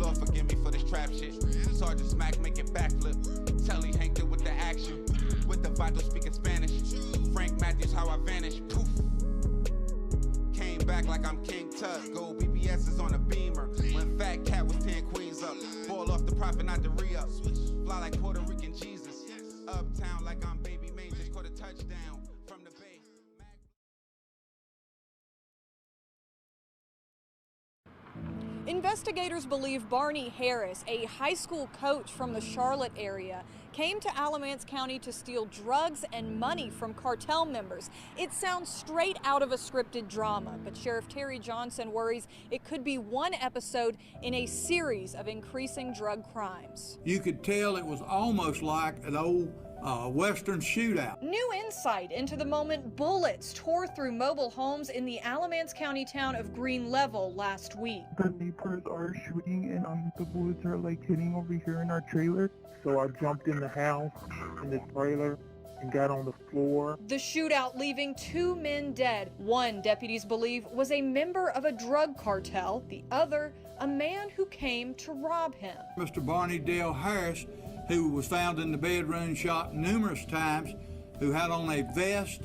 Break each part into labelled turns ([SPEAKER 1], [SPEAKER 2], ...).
[SPEAKER 1] Lord forgive me for this trap shit. Sergeant Smack making backflip. Telly Hank did with the action. With the Vato speaking Spanish. Frank Matthews, how I vanish. Poof. Came back like I'm King Tut. Gold BBS is on a beamer. When Fat Cat was 10 queens up. Ball off the profit, not the re-up. Fly like Puerto Rican Jesus. Uptown like I'm Baby May. Just caught a touchdown from the Bay.
[SPEAKER 2] Investigators believe Barney Harris, a high school coach from the Charlotte area, came to Alamance County to steal drugs and money from cartel members. It sounds straight out of a scripted drama, but Sheriff Terry Johnson worries it could be one episode in a series of increasing drug crimes.
[SPEAKER 3] You could tell it was almost like an old Western shootout.
[SPEAKER 2] New insight into the moment bullets tore through mobile homes in the Alamance County town of Green Level last week.
[SPEAKER 4] The neighbors are shooting and the bullets are like hitting over here in our trailer. So I jumped in the house, in the trailer, and got on the floor.
[SPEAKER 2] The shootout leaving 2 men dead. One, deputies believe, was a member of a drug cartel. The other, a man who came to rob him.
[SPEAKER 3] Mr. Barney Dale Harris, who was found in the bedroom shot numerous times, who had on a vest,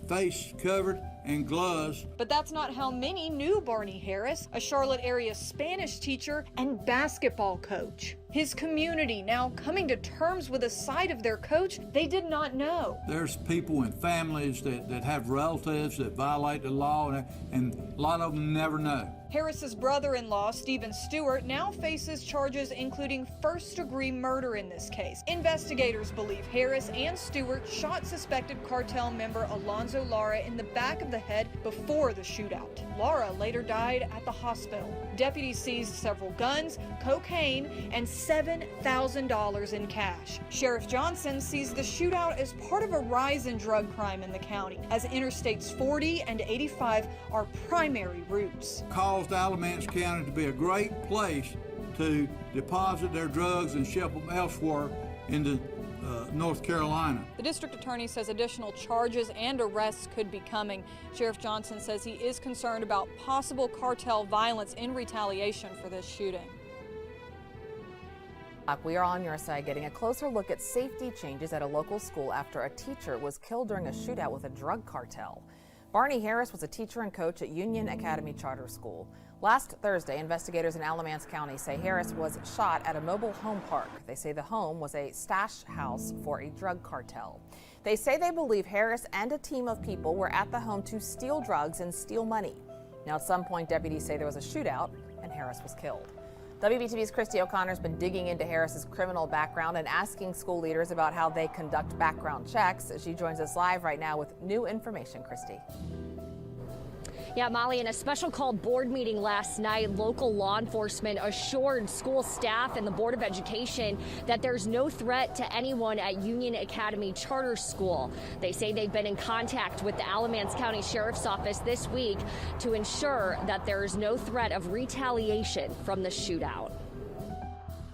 [SPEAKER 3] face covered, and gloves.
[SPEAKER 2] But that's not how many knew Barney Harris, a Charlotte area Spanish teacher and basketball coach. His community now coming to terms with a side of their coach they did not know.
[SPEAKER 3] There's people and families that have relatives that violate the law, and a lot of them never know.
[SPEAKER 2] Harris's brother-in-law, Stephen Stewart, now faces charges including first-degree murder in this case. Investigators believe Harris and Stewart shot suspected cartel member Alonzo Lara in the back of the head before the shootout. Lara later died at the hospital. Deputies seized several guns, cocaine, and $7,000 in cash. Sheriff Johnson sees the shootout as part of a rise in drug crime in the county, as Interstates 40 and 85 are primary routes.
[SPEAKER 3] Caused Alamance County to be a great place to deposit their drugs and ship them elsewhere into North Carolina.
[SPEAKER 2] The district attorney says additional charges and arrests could be coming. Sheriff Johnson says he is concerned about possible cartel violence in retaliation for this shooting.
[SPEAKER 5] We are on your side getting a closer look at safety changes at a local school after a teacher was killed during a shootout with a drug cartel. Barney Harris was a teacher and coach at Union Academy Charter School. Last Thursday, investigators in Alamance County say Harris was shot at a mobile home park. They say the home was a stash house for a drug cartel. They say they believe Harris and a team of people were at the home to steal drugs and steal money. Now, at some point, deputies say there was a shootout and Harris was killed. WBTV's Christy O'Connor's been digging into Harris's criminal background and asking school leaders about how they conduct background checks. She joins us live right now with new information. Christy.
[SPEAKER 6] Yeah, Molly, in a special called board meeting last night, local law enforcement assured school staff and the Board of Education that there's no threat to anyone at Union Academy Charter School. They say they've been in contact with the Alamance County Sheriff's Office this week to ensure that there is no threat of retaliation from the shootout.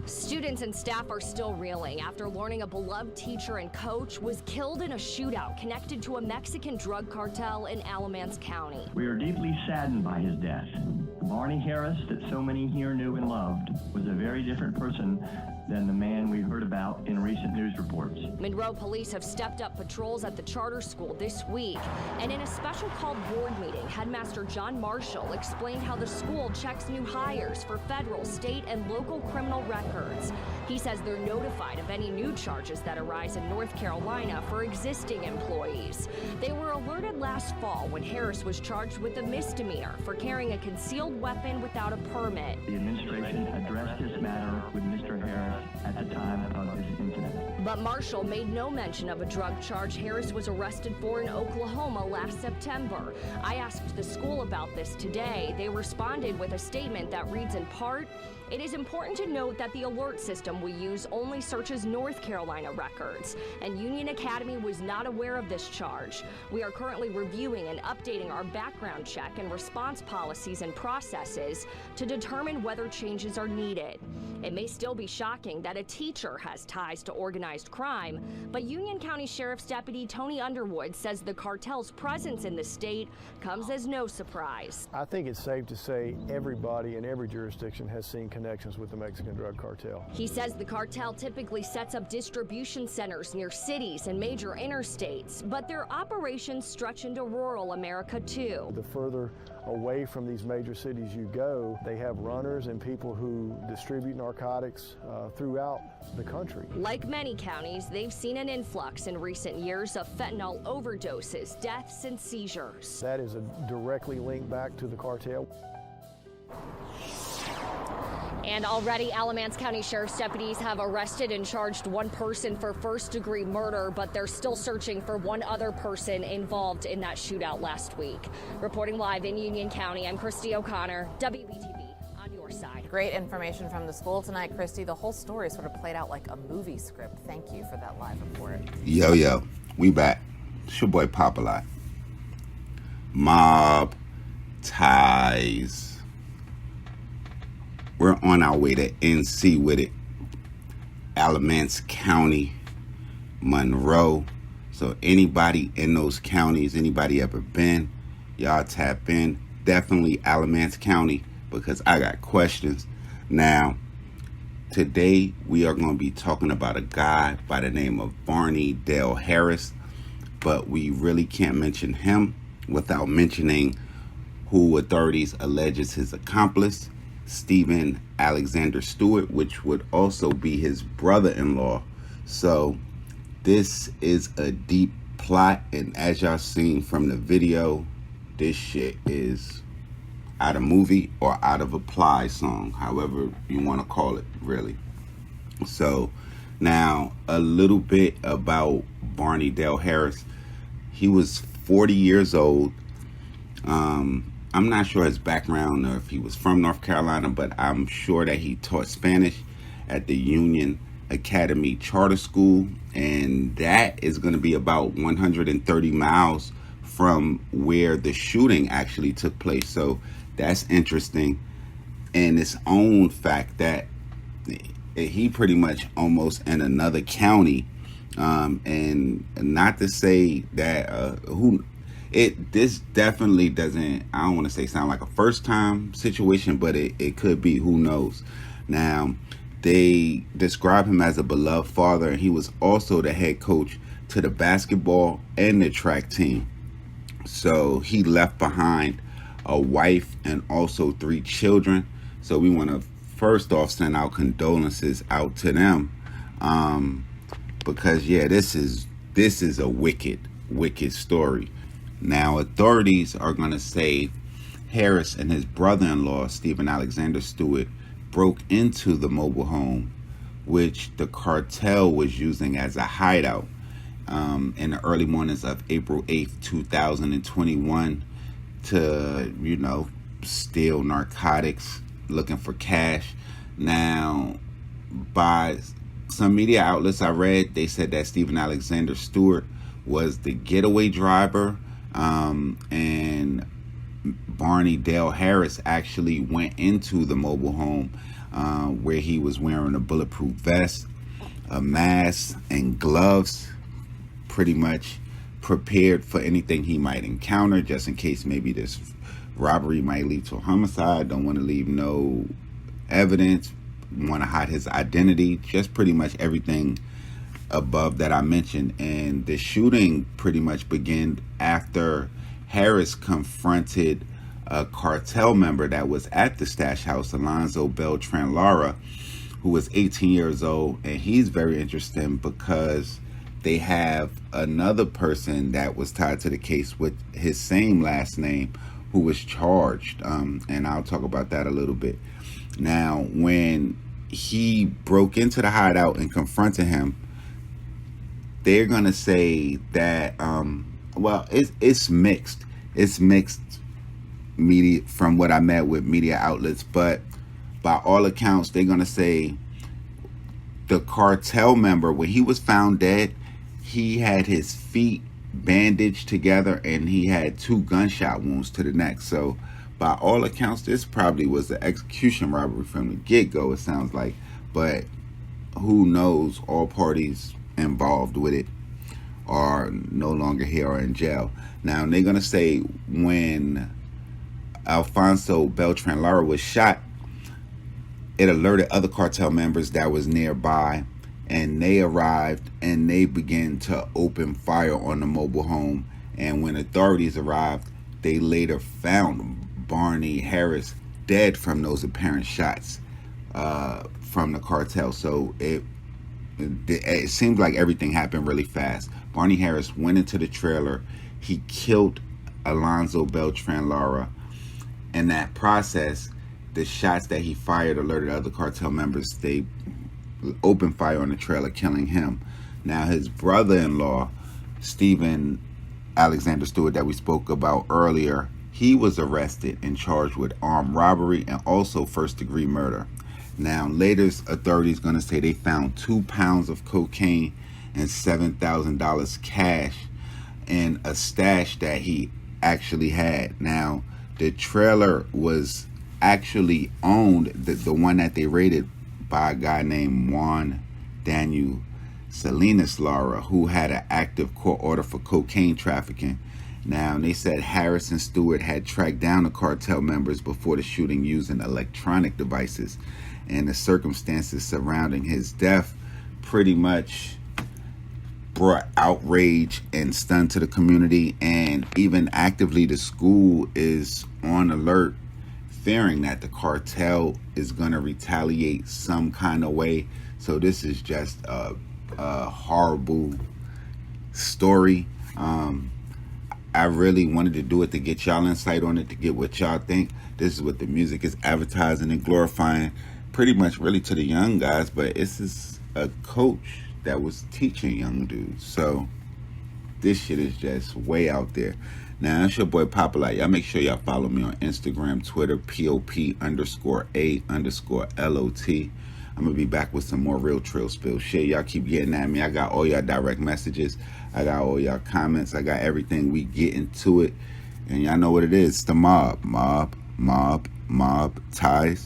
[SPEAKER 6] Students and staff are still reeling after learning a beloved teacher and coach was killed in a shootout connected to a Mexican drug cartel in Alamance County.
[SPEAKER 7] We are deeply saddened by his death. Barney Harris, that so many here knew and loved, was a very different person than the man we heard about in recent news reports.
[SPEAKER 6] Monroe police have stepped up patrols at the charter school this week, and in a special called board meeting, Headmaster John Marshall explained how the school checks new hires for federal, state, and local criminal records. He says they're notified of any new charges that arise in North Carolina for existing employees. They were alerted last fall when Harris was charged with a misdemeanor for carrying a concealed weapon without a permit.
[SPEAKER 7] The administration addressed this matter with Mr. Harris at the time of this incident.
[SPEAKER 6] But Marshall made no mention of a drug charge Harris was arrested for in Oklahoma last September. I asked the school about this today. They responded with a statement that reads in part, "It is important to note that the alert system we use only searches North Carolina records, and Union Academy was not aware of this charge. We are currently reviewing and updating our background check and response policies and processes to determine whether changes are needed." It may still be shocking that a teacher has ties to organized organized crime. But Union County Sheriff's Deputy Tony Underwood says the cartel's presence in the state comes as no surprise.
[SPEAKER 8] I think it's safe to say everybody in every jurisdiction has seen connections with the Mexican drug cartel.
[SPEAKER 6] He says the cartel typically sets up distribution centers near cities and major interstates, but their operations stretch into rural America too.
[SPEAKER 8] The further away from these major cities you go, they have runners and people who distribute narcotics throughout the country.
[SPEAKER 6] Like many counties, they've seen an influx in recent years of fentanyl overdoses, deaths, and seizures.
[SPEAKER 8] That is directly linked back to the cartel.
[SPEAKER 6] And already Alamance County Sheriff's deputies have arrested and charged one person for first-degree murder, but they're still searching for one other person involved in that shootout last week. Reporting live in Union County, I'm Christy O'Connor, WBTV, on your side.
[SPEAKER 5] Great information from the school tonight, Christy. The whole story sort of played out like a movie script. Thank you for that live report.
[SPEAKER 1] Yo, we back. It's your boy Popalot. Mobb ties. We're on our way to NC with it. Alamance County, Monroe. So anybody in those counties, anybody ever been, y'all tap in. Definitely Alamance County, because I got questions. Now, today we are going to be talking about a guy by the name of Barney Dale Harris, but we really can't mention him without mentioning who authorities allege is his accomplice, Stephen Alexander Stewart, which would also be his brother-in-law. So this is a deep plot, and as y'all seen from the video, this shit is out of movie or out of a Ply song, however you want to call it, really. So now a little bit about Barney Dale Harris. He was 40 years old. I'm not sure his background or if he was from North Carolina, but I'm sure that he taught Spanish at the Union Academy Charter School, and that is going to be about 130 miles from where the shooting actually took place. So that's interesting in its own fact that he pretty much almost in another county, and not to say that this definitely doesn't, I don't want to say sound like a first time situation, but it could be, who knows. Now, they describe him as a beloved father, and he was also the head coach to the basketball and the track team. So he left behind a wife and also 3 children. So we want to first off send our condolences out to them, because yeah, this is a wicked story. Now, authorities are going to say Harris and his brother-in-law, Stephen Alexander Stewart, broke into the mobile home, which the cartel was using as a hideout, in the early mornings of April 8th, 2021 to, steal narcotics, looking for cash. Now, by some media outlets I read, they said that Stephen Alexander Stewart was the getaway driver, and Barney Dale Harris actually went into the mobile home, where he was wearing a bulletproof vest, a mask, and gloves, pretty much prepared for anything he might encounter, just in case maybe this robbery might lead to a homicide. Don't want to leave no evidence, want to hide his identity, just pretty much everything above that I mentioned. And the shooting pretty much began after Harris confronted a cartel member that was at the stash house, Alonzo Beltran Lara, who was 18 years old. And he's very interesting because they have another person that was tied to the case with his same last name who was charged, and I'll talk about that a little bit. Now, when he broke into the hideout and confronted him, they're gonna say that it's mixed. It's mixed media from what I met with media outlets, but by all accounts, they're gonna say the cartel member, when he was found dead, he had his feet bandaged together and he had 2 gunshot wounds to the neck. So by all accounts, this probably was the execution robbery from the get-go, it sounds like. But who knows? All parties
[SPEAKER 9] involved with it are no longer here or in jail. Now, they're going to say when Alfonso Beltran Lara was shot, it alerted other cartel members that was nearby, and they arrived and they began to open fire on the mobile home. And when authorities arrived, they later found Barney Harris dead from those apparent shots from the cartel. So it seems like everything happened really fast. Barney Harris went into the trailer. He killed Alonzo Beltran Lara. In that process, the shots that he fired alerted other cartel members. They opened fire on the trailer, killing him. Now, his brother-in-law, Stephen Alexander Stewart, that we spoke about earlier, he was arrested and charged with armed robbery and also first-degree murder. Now, later, authorities going to say they found 2 pounds of cocaine and $7,000 cash in a stash that he actually had. Now, the trailer was actually owned, the one that they raided, by a guy named Juan Daniel Salinas Lara, who had an active court order for cocaine trafficking. Now, they said Harris and Stewart had tracked down the cartel members before the shooting using electronic devices, and the circumstances surrounding his death pretty much brought outrage and stun to the community. And even actively, the school is on alert, fearing that the cartel is going to retaliate some kind of way. So this is just a horrible story. I really wanted to do it to get y'all insight on it, to get what y'all think. This is what the music is advertising and glorifying, pretty much really to the young guys, but this is a coach that was teaching young dudes. So this shit is just way out there. Now, it's your boy Popalot. Y'all make sure y'all follow me on Instagram, Twitter, POP_A_LOT. I'm going to be back with some more real trill spill shit. Y'all keep getting at me. I got all y'all direct messages. I got all y'all comments. I got everything. We get into it. And y'all know what it is. It's the Mobb. Mobb. Ties.